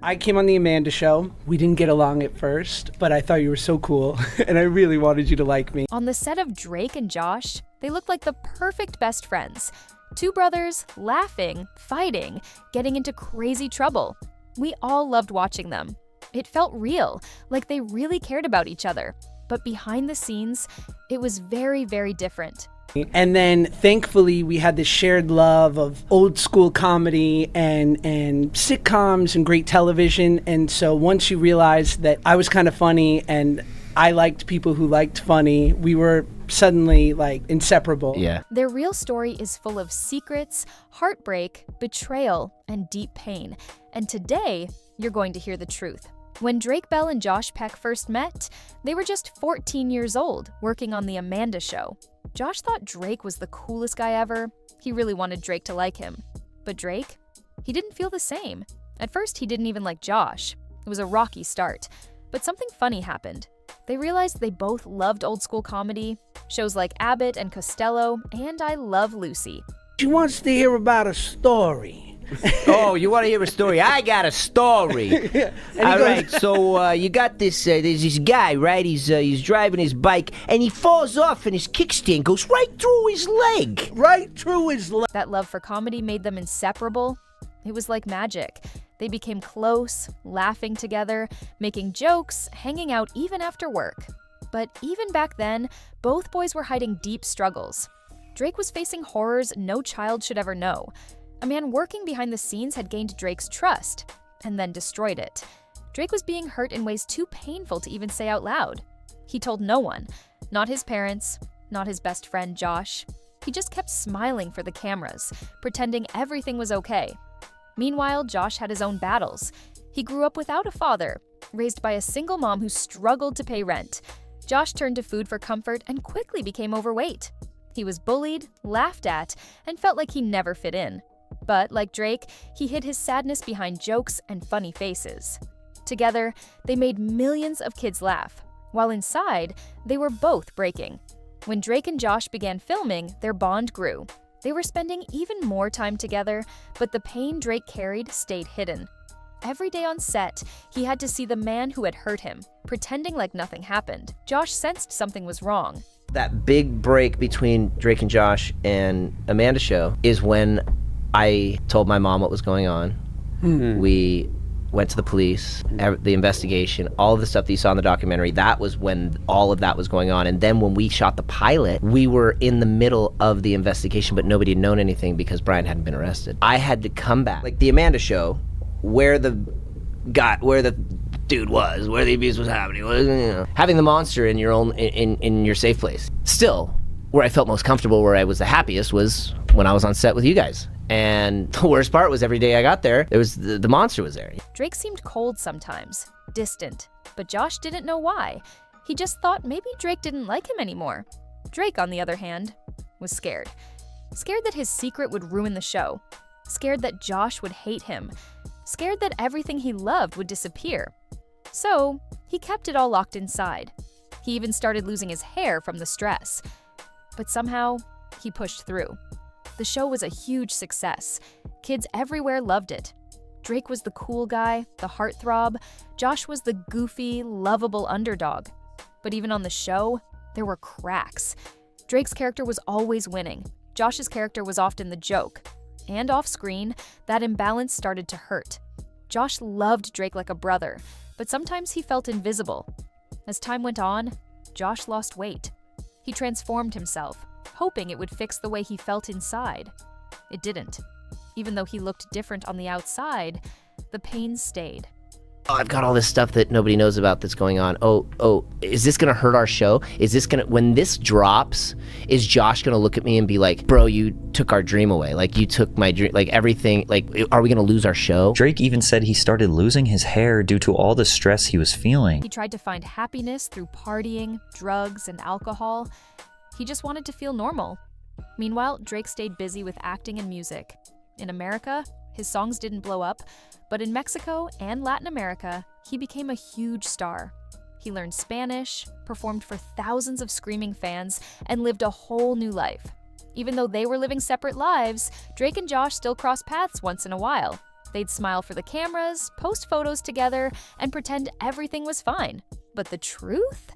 I came on the Amanda Show. We didn't get along at first, but I thought you were so cool, and I really wanted you to like me. On the set of Drake and Josh, they looked like the perfect best friends. Two brothers, laughing, fighting, getting into crazy trouble. We all loved watching them. It felt real, like they really cared about each other. But behind the scenes, it was very, very different. And then, thankfully, we had this shared love of old school comedy and sitcoms and great television. And so once you realized that I was kind of funny and I liked people who liked funny, we were suddenly, like, inseparable. Yeah. Their real story is full of secrets, heartbreak, betrayal, and deep pain. And today, you're going to hear the truth. When Drake Bell and Josh Peck first met, they were just 14 years old, working on The Amanda Show. Josh thought Drake was the coolest guy ever. He really wanted Drake to like him. But Drake? He didn't feel the same. At first, he didn't even like Josh. It was a rocky start. But something funny happened. They realized they both loved old school comedy, shows like Abbott and Costello, and I Love Lucy. She wants to hear about a story. Oh, you want to hear a story? I got a story. All right, so you got this. There's this guy, right? He's driving his bike, and he falls off, and his kickstand goes right through his leg. Right through his leg. That love for comedy made them inseparable. It was like magic. They became close, laughing together, making jokes, hanging out even after work. But even back then, both boys were hiding deep struggles. Drake was facing horrors no child should ever know. A man working behind the scenes had gained Drake's trust, and then destroyed it. Drake was being hurt in ways too painful to even say out loud. He told no one, not his parents, not his best friend Josh. He just kept smiling for the cameras, pretending everything was okay. Meanwhile, Josh had his own battles. He grew up without a father, raised by a single mom who struggled to pay rent. Josh turned to food for comfort and quickly became overweight. He was bullied, laughed at, and felt like he never fit in. But, like Drake, he hid his sadness behind jokes and funny faces. Together, they made millions of kids laugh, while inside, they were both breaking. When Drake and Josh began filming, their bond grew. They were spending even more time together, but the pain Drake carried stayed hidden. Every day on set, he had to see the man who had hurt him, pretending like nothing happened. Josh sensed something was wrong. That big break between Drake and Josh and Amanda Show is when I told my mom what was going on. We went to the police, the investigation, all of the stuff that you saw in the documentary. That was when all of that was going on. And then when we shot the pilot, we were in the middle of the investigation, but nobody had known anything because Brian hadn't been arrested. I had to come back. Like the Amanda Show, where the dude was, where the abuse was happening, having the monster in your own, in your safe place. Still, where I felt most comfortable, where I was the happiest, was when I was on set with you guys. And the worst part was every day I got there, the monster was there. Drake seemed cold sometimes, distant, but Josh didn't know why. He just thought maybe Drake didn't like him anymore. Drake, on the other hand, was scared. Scared that his secret would ruin the show. Scared that Josh would hate him. Scared that everything he loved would disappear. So, he kept it all locked inside. He even started losing his hair from the stress. But somehow, he pushed through. The show was a huge success. Kids everywhere loved it. Drake was the cool guy, the heartthrob. Josh was the goofy, lovable underdog. But even on the show, there were cracks. Drake's character was always winning. Josh's character was often the joke. And off-screen, that imbalance started to hurt. Josh loved Drake like a brother, but sometimes he felt invisible. As time went on, Josh lost weight. He transformed himself, hoping it would fix the way he felt inside. It didn't. Even though he looked different on the outside, the pain stayed. Oh, I've got all this stuff that nobody knows about that's going on. Oh, is this gonna hurt our show? Is this gonna, when this drops, is Josh gonna look at me and be like, bro, you took our dream away. Like, you took my dream, like everything, like, are we gonna lose our show? Drake even said he started losing his hair due to all the stress he was feeling. He tried to find happiness through partying, drugs, and alcohol. He just wanted to feel normal. Meanwhile, Drake stayed busy with acting and music. In America, his songs didn't blow up, but in Mexico and Latin America, he became a huge star. He learned Spanish, performed for thousands of screaming fans, and lived a whole new life. Even though they were living separate lives, Drake and Josh still crossed paths once in a while. They'd smile for the cameras, post photos together, and pretend everything was fine. But the truth?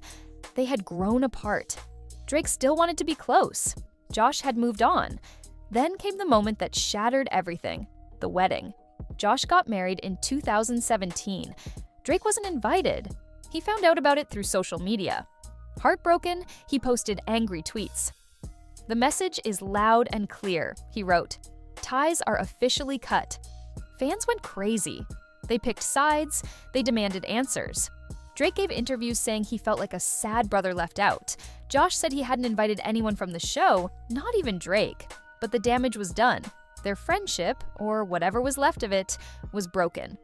They had grown apart. Drake still wanted to be close. Josh had moved on. Then came the moment that shattered everything, the wedding. Josh got married in 2017. Drake wasn't invited. He found out about it through social media. Heartbroken, he posted angry tweets. "The message is loud and clear," he wrote. "Ties are officially cut." Fans went crazy. They picked sides, they demanded answers. Drake gave interviews saying he felt like a sad brother left out. Josh said he hadn't invited anyone from the show, not even Drake. But the damage was done. Their friendship, or whatever was left of it, was broken.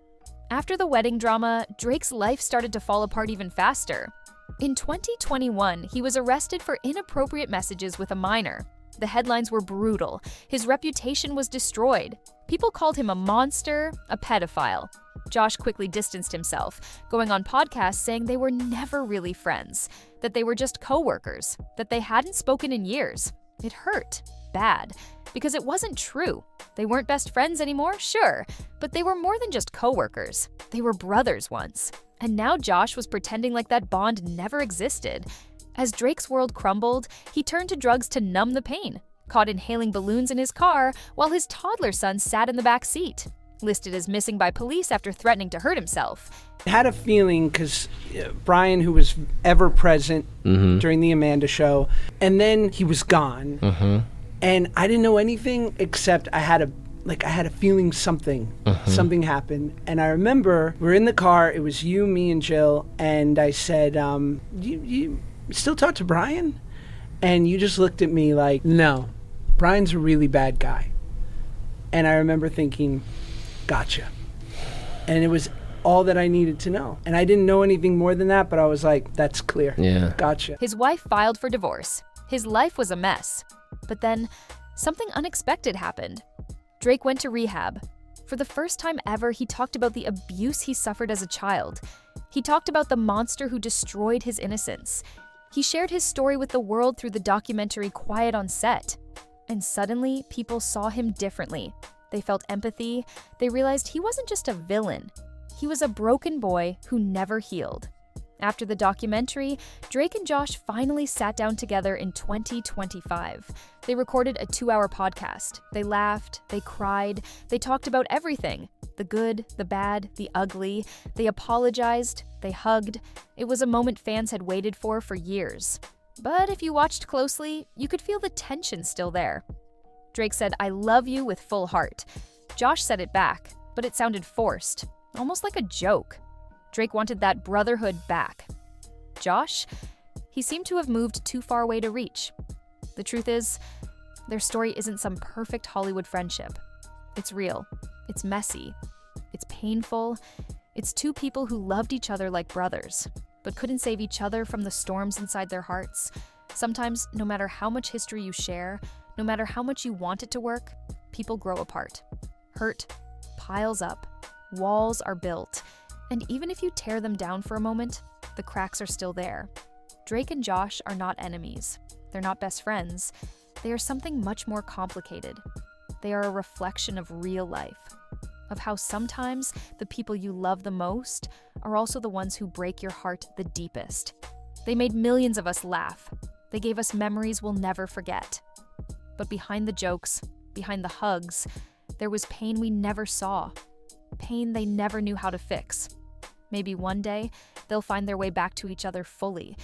After the wedding drama, Drake's life started to fall apart even faster. In 2021, he was arrested for inappropriate messages with a minor. The headlines were brutal. His reputation was destroyed. People called him a monster, a pedophile. Josh quickly distanced himself, going on podcasts saying they were never really friends, that they were just co-workers, that they hadn't spoken in years. It hurt. Bad. Because it wasn't true. They weren't best friends anymore, sure, but they were more than just co-workers. They were brothers once. And now Josh was pretending like that bond never existed. As Drake's world crumbled, he turned to drugs to numb the pain, caught inhaling balloons in his car while his toddler son sat in the back seat. Listed as missing by police after threatening to hurt himself. I had a feeling because Brian, who was ever present during the Amanda show, and then he was gone. And I didn't know anything except I had a feeling something happened. And I remember we're in the car, it was you, me, and Jill, and I said, you still talk to Brian? And you just looked at me like, no, Brian's a really bad guy. And I remember thinking, gotcha. And it was all that I needed to know. And I didn't know anything more than that, but I was like, that's clear. Yeah. Gotcha. His wife filed for divorce. His life was a mess. But then, something unexpected happened. Drake went to rehab. For the first time ever, he talked about the abuse he suffered as a child. He talked about the monster who destroyed his innocence. He shared his story with the world through the documentary Quiet on Set. And suddenly, people saw him differently. They felt empathy. They realized he wasn't just a villain. He was a broken boy who never healed. After the documentary, Drake and Josh finally sat down together in 2025. They recorded a 2-hour podcast. They laughed, they cried, they talked about everything. The good, the bad, the ugly. They apologized, they hugged. It was a moment fans had waited for years. But if you watched closely, you could feel the tension still there. Drake said, "I love you" with full heart. Josh said it back, but it sounded forced, almost like a joke. Drake wanted that brotherhood back. Josh, he seemed to have moved too far away to reach. The truth is, their story isn't some perfect Hollywood friendship. It's real. It's messy. It's painful. It's two people who loved each other like brothers, but couldn't save each other from the storms inside their hearts. Sometimes, no matter how much history you share, no matter how much you want it to work, people grow apart. Hurt piles up. Walls are built. And even if you tear them down for a moment, the cracks are still there. Drake and Josh are not enemies. They're not best friends. They are something much more complicated. They are a reflection of real life, of how sometimes the people you love the most are also the ones who break your heart the deepest. They made millions of us laugh. They gave us memories we'll never forget. But behind the jokes, behind the hugs, there was pain we never saw. Pain they never knew how to fix. Maybe one day, they'll find their way back to each other fully.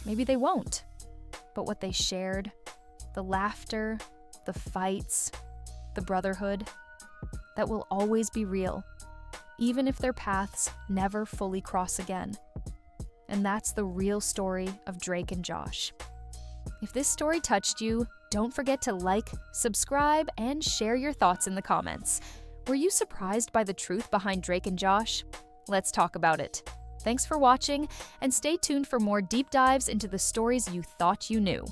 Maybe they won't. But what they shared, the laughter, the fights, the brotherhood, that will always be real, even if their paths never fully cross again. And that's the real story of Drake and Josh. If this story touched you, don't forget to like, subscribe, and share your thoughts in the comments. Were you surprised by the truth behind Drake and Josh? Let's talk about it. Thanks for watching, and stay tuned for more deep dives into the stories you thought you knew.